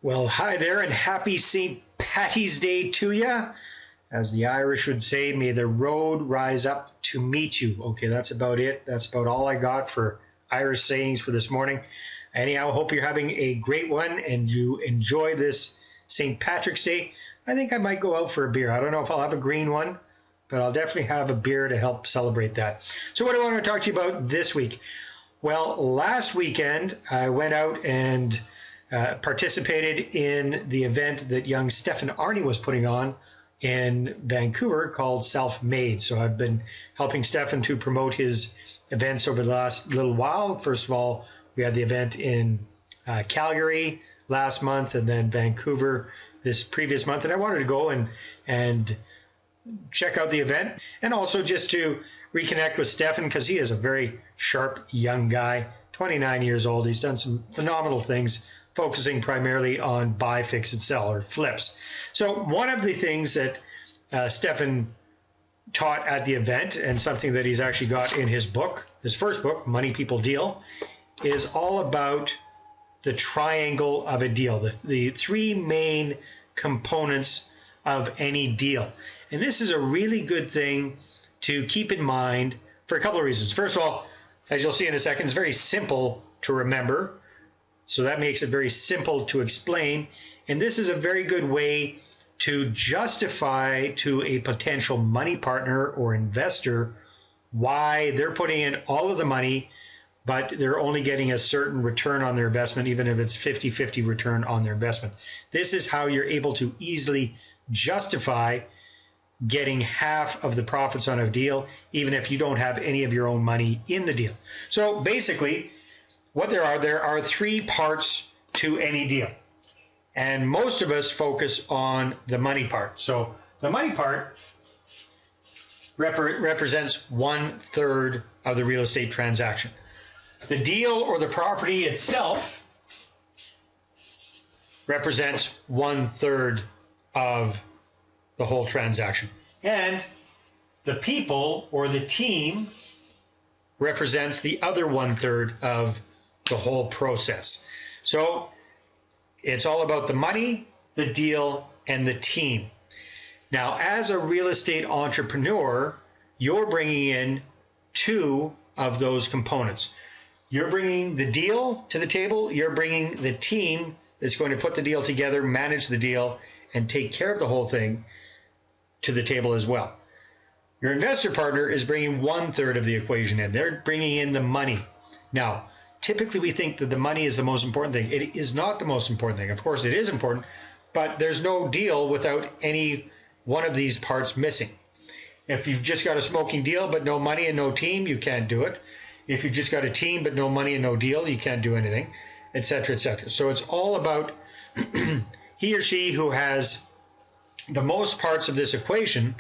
Well, hi there, and happy St. Patty's Day to you. As the Irish would say, may the road rise up to meet you. Okay, that's about it. That's about all I got for Irish sayings for this morning. Anyhow, I hope you're having a great one and you enjoy this St. Patrick's Day. I think I might go out for a beer. I don't know if I'll have a green one, but I'll definitely have a beer to help celebrate that. So what do I want to talk to you about this week? Well, last weekend, I went out and participated in the event that young Stefan Arnie was putting on in Vancouver called Self-Made. So I've been helping Stefan to promote his events over the last little while. First of all, we had the event in Calgary last month and then Vancouver this previous month. And I wanted to go and check out the event and also just to reconnect with Stefan because he is a very sharp young guy, 29 years old. He's done some phenomenal things, focusing primarily on buy, fix, and sell, or flips. So one of the things that Stefan taught at the event, and something that he's actually got in his book, his first book, Money People Deal, is all about the triangle of a deal, the three main components of any deal. And this is a really good thing to keep in mind for a couple of reasons. First of all, as you'll see in a second, it's very simple to remember. So that makes it very simple to explain. And this is a very good way to justify to a potential money partner or investor why they're putting in all of the money, but they're only getting a certain return on their investment, even if it's 50-50 return on their investment. This is how you're able to easily justify getting half of the profits on a deal, even if you don't have any of your own money in the deal. So basically, what there are three parts to any deal. And most of us focus on the money part. So the money part represents 1/3 of the real estate transaction. The deal or the property itself represents 1/3 of the whole transaction. And the people or the team represents the other 1/3 of the whole process. So it's all about the money, the deal, and the team. Now, as a real estate entrepreneur, you're bringing in two of those components. You're bringing the deal to the table. You're bringing the team that's going to put the deal together, manage the deal, and take care of the whole thing to the table as well. Your investor partner is bringing 1/3 of the equation in. They're bringing in the money. Now, typically we think that the money is the most important thing. It is not the most important thing. Of course, it is important, but there's no deal without any one of these parts missing. If you've just got a smoking deal but no money and no team, you can't do it. If you've just got a team but no money and no deal, you can't do anything, etc., etc. So it's all about he or she who has the most parts of this equation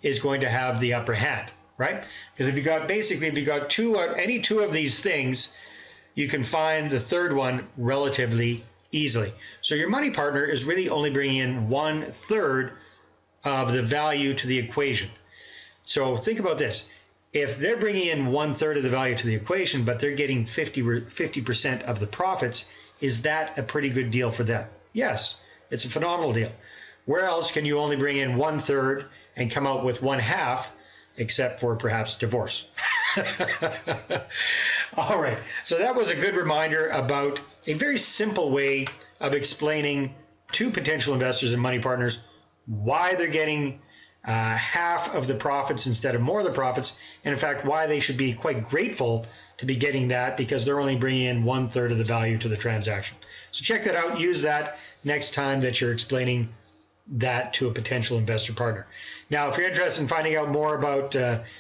is going to have the upper hand, right? Because if you got any two of these things, you can find the third one relatively easily. So your money partner is really only bringing in 1/3 of the value to the equation. So think about this. If they're bringing in 1/3 of the value to the equation, but they're getting 50% of the profits, is that a pretty good deal for them? Yes, it's a phenomenal deal. Where else can you only bring in 1/3 and come out with 1/2, except for perhaps divorce? All right, so that was a good reminder about a very simple way of explaining to potential investors and money partners why they're getting half of the profits instead of more of the profits, and in fact why they should be quite grateful to be getting that because they're only bringing in 1/3 of the value to the transaction. So check that out. Use that next time that you're explaining that to a potential investor partner. Now, if you're interested in finding out more about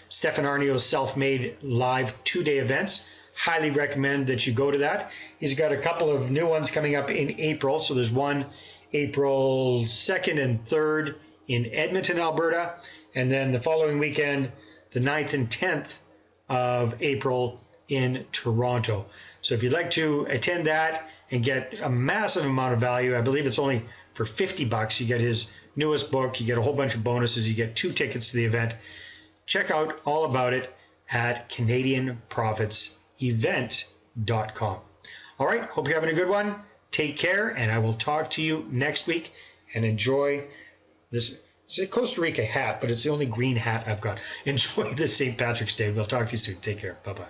Stefan Arnio's Self-Made live 2-day events, highly recommend that you go to that. He's got a couple of new ones coming up in April. So there's one April 2nd and 3rd in Edmonton, Alberta, and then the following weekend, the 9th and 10th of April in Toronto. So if you'd like to attend that and get a massive amount of value, I believe it's only for $50. You get his newest book, you get a whole bunch of bonuses, you get 2 tickets to the event. Check out all about it at CanadianProfitsEvent.com. All right, hope you're having a good one. Take care, and I will talk to you next week. And enjoy this. It's a Costa Rica hat, but it's the only green hat I've got. Enjoy the St. Patrick's Day. We'll talk to you soon. Take care. Bye-bye.